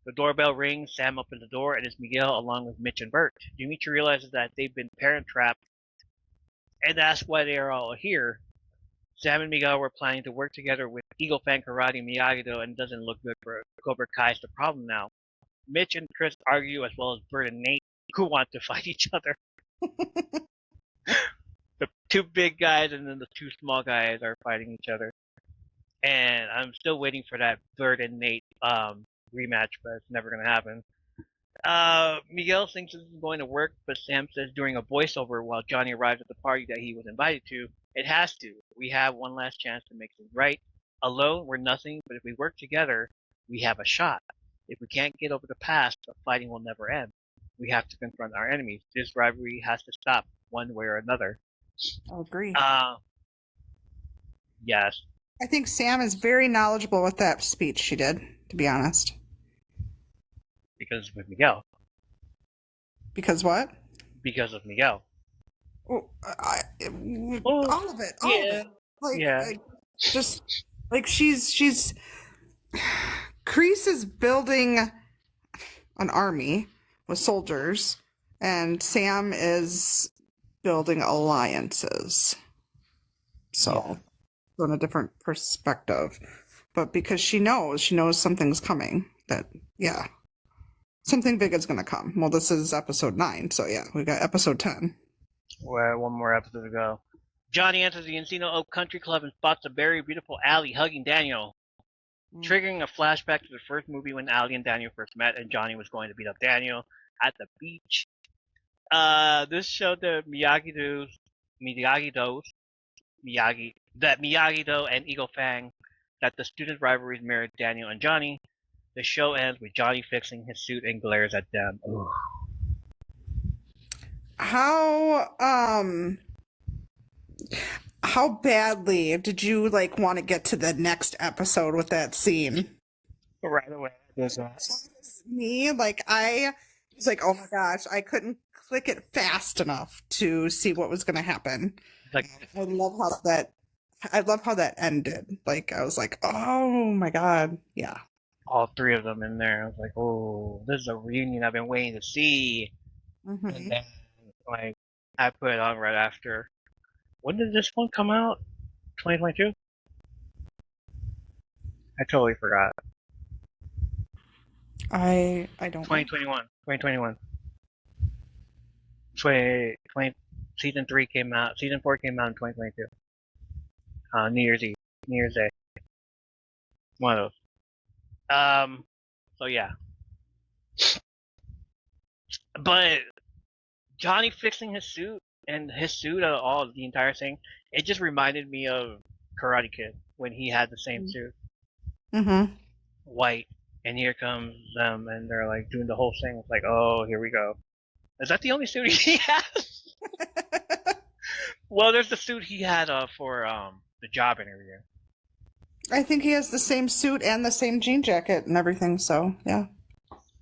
The doorbell rings, Sam opens the door, and it's Miguel along with Mitch and Bert. Dimitri realizes that they've been parent-trapped, and asks why they are all here. Sam and Miguel were planning to work together with Eagle Fang Karate Miyagi-Do, and it doesn't look good for Cobra Kai is the problem now. Mitch and Chris argue, as well as Bert and Nate, who want to fight each other. The two big guys and then the two small guys are fighting each other. And I'm still waiting for that Bert and Nate rematch, but it's never going to happen. Miguel thinks this is going to work, but Sam says during a voiceover while Johnny arrives at the party that he was invited to, it has to. We have one last chance to make things right. Alone, we're nothing, but if we work together, we have a shot. If we can't get over the past, the fighting will never end. We have to confront our enemies. This rivalry has to stop, one way or another. I agree. Yes. I think Sam is very knowledgeable with that speech she did, to be honest. Because with Miguel. Because what? Because of Miguel. All of it. All of it. Like, just like she's Kreese is building an army with soldiers, and Sam is building alliances. So, on a different perspective. But because she knows something's coming, that, something big is going to come. Well, this is episode 9, so we got episode 10. Well, one more episode to go. Johnny enters the Encino Oak Country Club and spots a very beautiful Allie hugging Daniel, triggering a flashback to the first movie when Allie and Daniel first met, and Johnny was going to beat up Daniel at the beach. This showed the Miyagi-Do and Eagle Fang that the student rivalries mirrored Daniel and Johnny. The show ends with Johnny fixing his suit and glares at them. Ooh. how badly did you like want to get to the next episode with that scene? Right away. There's that. Me, like I was like, oh my gosh, I couldn't click it fast enough to see what was going to happen. Like, I love how that ended. Like I was like, oh my god, yeah. all three of them in there. I was like, oh, this is a reunion I've been waiting to see. Mm-hmm. And then, like, I put it on right after. When did this one come out? 2022? I totally forgot. I don't. 2021. 2021. Season 3 came out. Season 4 came out in 2022. New Year's Eve. New Year's Day. One of those. So yeah. But Johnny fixing his suit and his suit all the entire thing, it just reminded me of Karate Kid when he had the same suit. Mm-hmm. White. And here comes them and they're like doing the whole thing. It's like, oh, here we go. Is that the only suit he has? Well, there's the suit he had for the job interview. I think he has the same suit and the same jean jacket and everything, so yeah.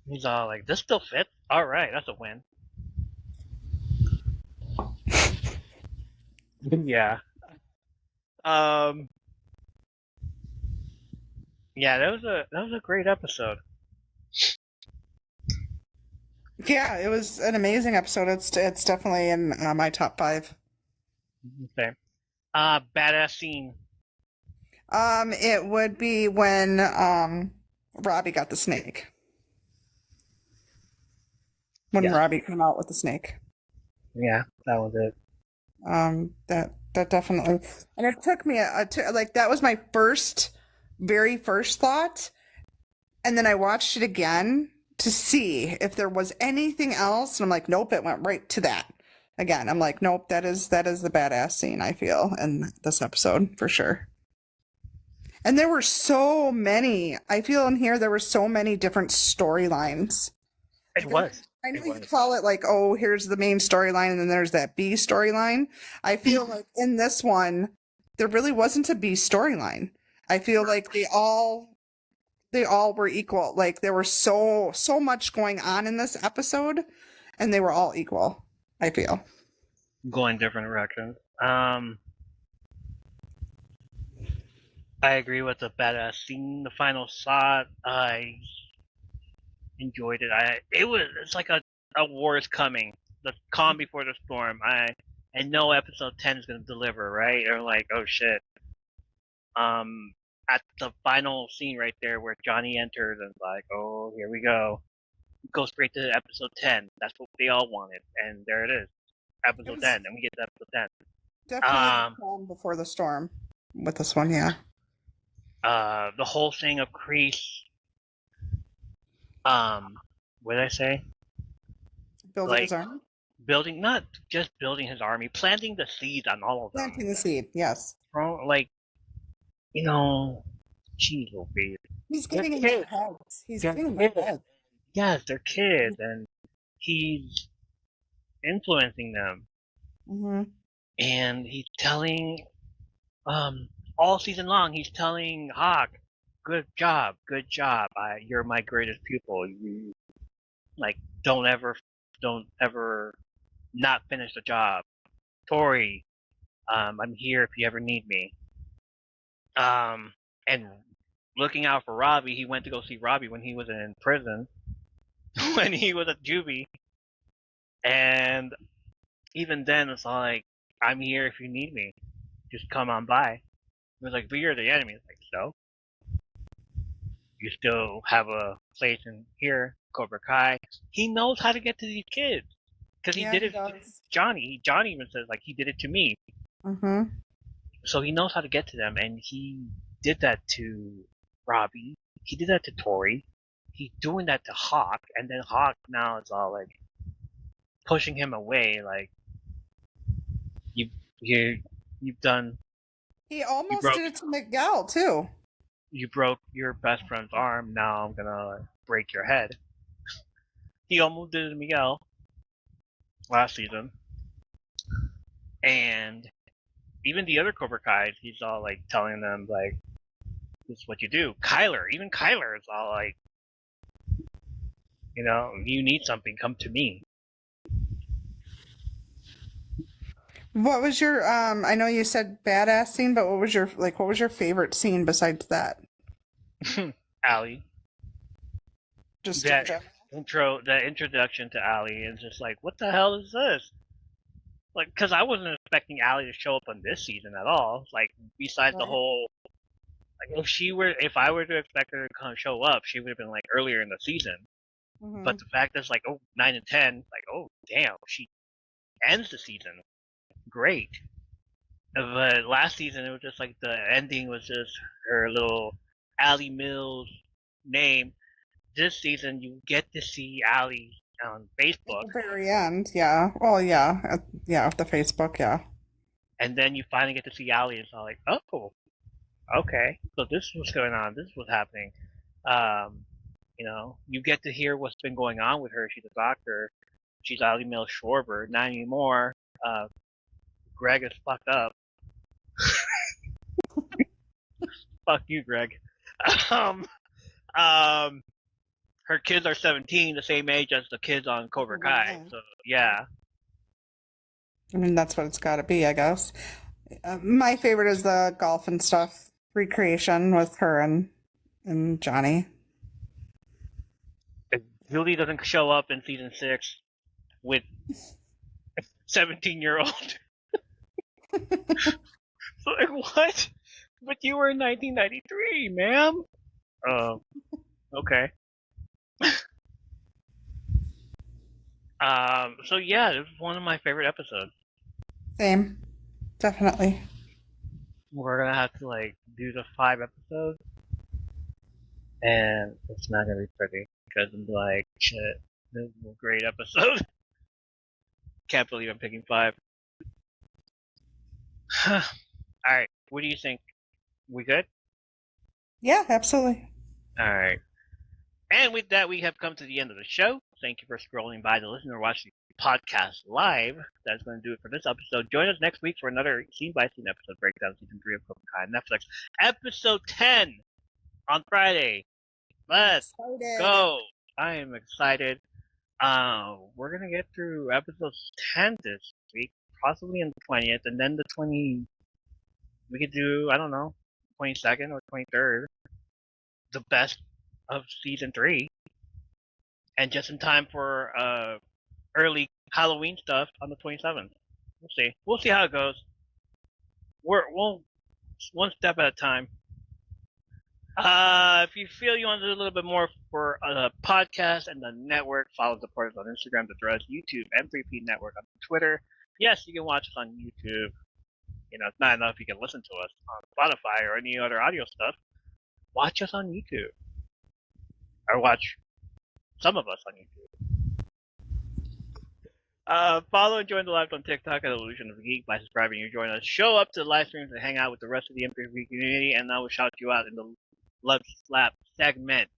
He's all like, this still fits? Alright, that's a win. Yeah. Yeah, that was a great episode. Yeah, it was an amazing episode. It's definitely in my top 5. Okay. Badass scene. It would be when Robby got the snake. When Yeah. Robby came out with the snake. Yeah, that was it. That definitely, and it took me like that was my very first thought, and then I watched it again to see if there was anything else, and I'm like, nope, it went right to that. Again, I'm like, nope, that is the badass scene I feel in this episode for sure. And there were so many. I feel in here there were so many different storylines. It was. I know It you was. call it like, oh, here's the main storyline and then there's that B storyline. I feel like in this one, there really wasn't a B storyline. I feel like they all were equal. Like there was so much going on in this episode and they were all equal, I feel. Going different directions. I agree with the badass scene. The final shot, I enjoyed it. It's like a war is coming. The calm before the storm. I know episode 10 is gonna deliver, right? Or like, oh shit. At the final scene right there where Johnny enters and like, oh, here we go. Go straight to episode 10. That's what they all wanted, and there it is. Episode 10, and we get to episode 10. Definitely the calm before the storm with this one, yeah. The whole thing of Kreese. What did I say? Building his army? Building, not just building his army, planting the seeds on all of them. Planting the seed, yes. Like, geez, Louise. He's They're getting in their kids. heads. He's They're getting in their kids. heads. Yes, they're kids, and he's influencing them. Mm-hmm. And he's telling, all season long, he's telling Hawk, good job. You're my greatest pupil. You, like, don't ever not finish the job. Tori, I'm here if you ever need me. And looking out for Robby, he went to go see Robby when he was in prison, when he was at juvie. And even then, it's like, I'm here if you need me. Just come on by. He was like, but you're the enemy. It's like, so? You still have a place in here, Cobra Kai. He knows how to get to these kids. Because he did it to Johnny. Johnny even says, like, he did it to me. Mm-hmm. So he knows how to get to them, and he did that to Robby. He did that to Tori. He's doing that to Hawk, and then Hawk now is all, like, pushing him away, like, you've done... He almost did it to Miguel, too. You broke your best friend's arm, now I'm gonna break your head. He almost did it to Miguel. last season. And even the other Cobra Kai's, he's all like telling them like, "This is what you do." Even Kyler is all like, you need something, come to me. What was your I know you said badass scene, but what was your favorite scene besides that? Allie. Just That introduction to Allie is just like, what the hell is this? Like, because I wasn't expecting Allie to show up on this season at all. Like, besides the whole, like, if I were to expect her to kind of show up, she would have been like earlier in the season. Mhm. But the fact is, like, 9 and 10, like, damn, she ends the season. Great. But last season, it was just like the ending was just her little Allie Mills name. This season, you get to see Allie on Facebook. At the very end, yeah. Well, yeah. At the Facebook, yeah. And then you finally get to see Allie, and it's all like, oh, okay. So this is what's going on. This is what's happening. You get to hear what's been going on with her. She's a doctor. She's Allie Mills Schwarber. Not anymore. Greg is fucked up. Fuck you, Greg. Her kids are 17, the same age as the kids on Cobra Kai. So, yeah. I mean, that's what it's got to be, I guess. My favorite is the golf and stuff recreation with her and Johnny. Julie doesn't show up in season 6 with 17-year-old. Like, what? But you were in 1993, ma'am. Okay. So yeah, it was one of my favorite episodes. Same. Definitely. We're gonna have to like do the 5 episodes, and it's not gonna be pretty because I'm like, shit, this is a great episode. Can't believe I'm picking 5. Alright, what do you think? We good? Yeah, absolutely. Alright. And with that, we have come to the end of the show. Thank you for scrolling by to listen or watch the podcast live. That's going to do it for this episode. Join us next week for another scene-by-scene episode breakdown of Season 3 of Cobra Kai on Netflix. Episode 10 on Friday. Let's go. I am excited. We're going to get through episode 10 this week, possibly on the 20th, and then the 20... We could do, I don't know, 22nd or 23rd. The best of Season 3. And just in time for early Halloween stuff on the 27th. We'll see. We'll see how it goes. We'll one step at a time. If you feel you want to do a little bit more for the podcast and the network, follow the partners on Instagram, the Threads, YouTube, M3P Network on Twitter. Yes, you can watch us on YouTube. It's not enough you can listen to us on Spotify or any other audio stuff. Watch us on YouTube. Or watch some of us on YouTube. Follow and join the live on TikTok at Illusion of the Geek by subscribing. You join us. Show up to the live streams and hang out with the rest of the M3P community, and I will shout you out in the Love Slap segment.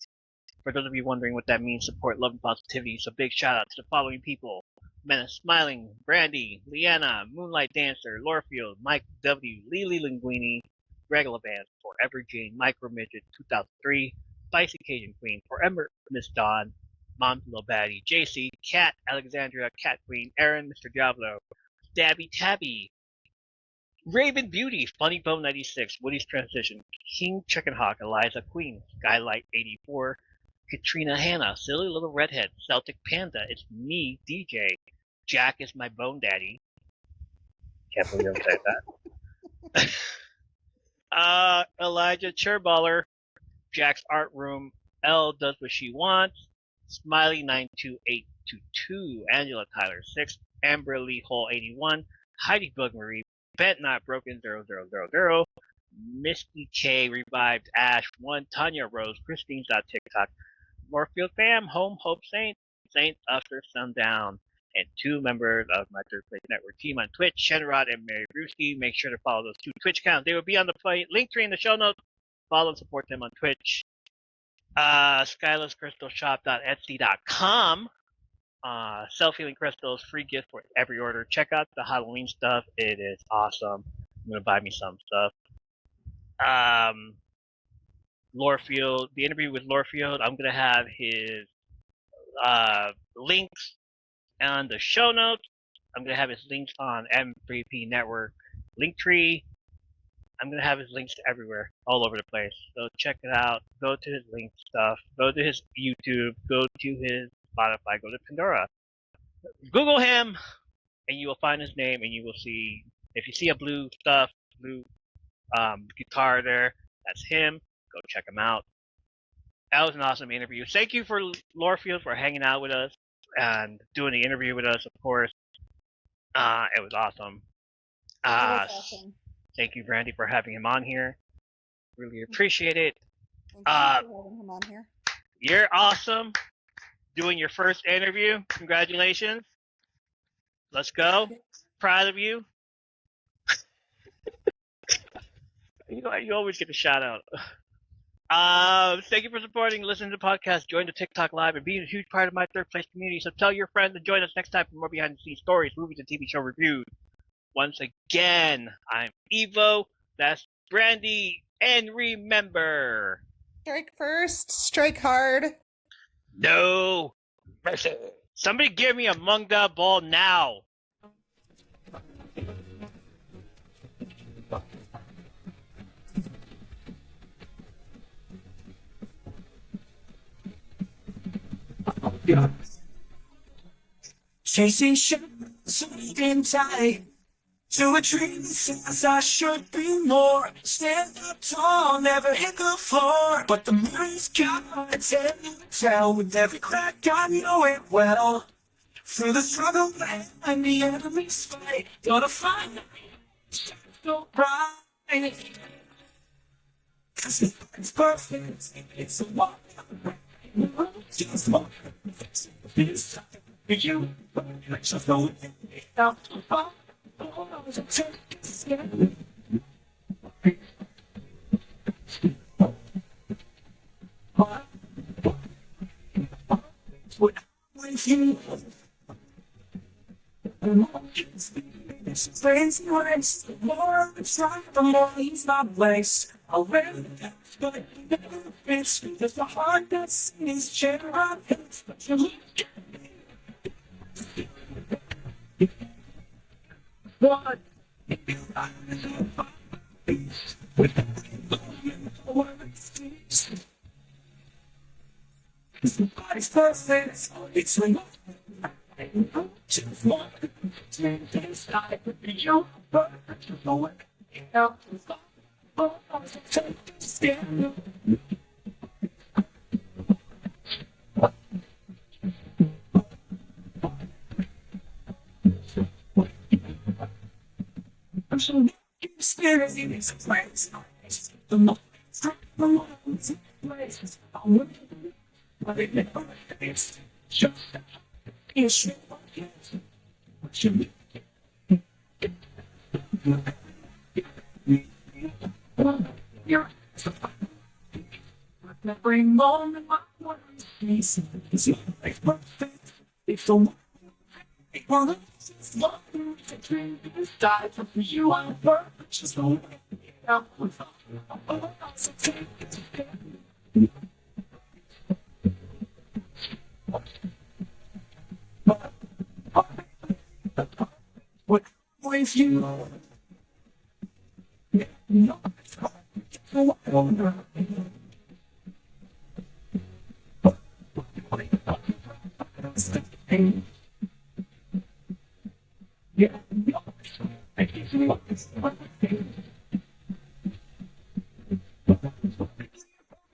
For those of you wondering what that means, support love and positivity. So big shout out to the following people: Menace Smiling, Brandy, Leanna, Moonlight Dancer, Lorfield, Mike W, Lily Linguini, Regular Band, Forever Jane, Micro Midget 2003, Spicy Cajun Queen, Forever Miss Dawn, Mom's Little Baddie, JC, Cat, Alexandria, Cat Queen, Aaron, Mr. Diablo, Dabby Tabby, Raven Beauty, Funny Bone 96, Woody's Transition, King Chickenhawk, Eliza Queen, Skylight 84, Katrina Hannah, Silly Little Redhead, Celtic Panda, it's me, DJ, Jack is my bone daddy. Can't believe I said that. Elijah Cherballer, Jack's Art Room, Elle Does What She Wants, Smiley 92822, Angela Tyler 6, Amber Lee Hole 81, Heidi Bug Marie, Bet Not Broken 0000, Misty K Revived Ash 1, Tanya Rose, Christine's TikTok, Morfield Fam, Home Hope Saint, Saint After Sundown, and 2 members of my Third Place Network team on Twitch, Shenrod and Mary Brewski. Make sure to follow those 2 Twitch accounts. They will be on the link tree in the show notes. Follow and support them on Twitch. Skylar'sCrystalShop.etsy.com self-healing crystals, free gift for every order. Check out the Halloween stuff. It is awesome. I'm gonna buy me some stuff. Lorefield, the interview with Lorefield, I'm gonna have his links on the show notes. I'm gonna have his links on M3P Network Linktree. I'm gonna have his links everywhere, all over the place. So check it out. Go to his link stuff. Go to his YouTube. Go to his Spotify. Go to Pandora. Google him, and you will find his name, and you will see. If you see a blue guitar there, that's him. Go check him out. That was an awesome interview. Thank you for Lorefield for hanging out with us and doing the interview with us. Of course, it was awesome. It was awesome. Thank you, Brandy, for having him on here. Really appreciate it. Thank you for having him on here. You're awesome. Doing your first interview. Congratulations. Let's go. Proud of you. You always get a shout out. Thank you for supporting, listening to the podcast, join the TikTok live, and being a huge part of my third place community. So tell your friends to join us next time for more behind the scenes stories, movies, and TV show reviews. Once again, I'm Evo, that's Brandy, and remember... Strike first, strike hard. No mercy. Somebody give me a Munga ball now. Chasing shadows and tight to a dream that says I should be more. Stand up tall, never hit the floor. But the mirror's got a tell with every crack I know it well. Through the struggle and the enemy's fight, gonna find so bright. Cause it's perfect, it's a walk. Just walk. It's time for you. Just go out to find. With you, explains the ways. The more I try, the more he's not placed. I'll really but it never fits. There's the heart that's in his chair. I hate, but you what? It's perfect. It's a just one things like you, but just know it. I'm so scared in this place. The most places I went, but it never is just an issue. Every moment I want to see is like perfect. If the one I want to love you, the dream is die for you. I'm perfect. Just don't out with what with you? No,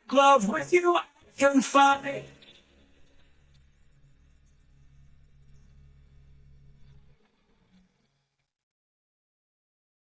glove with you, I can find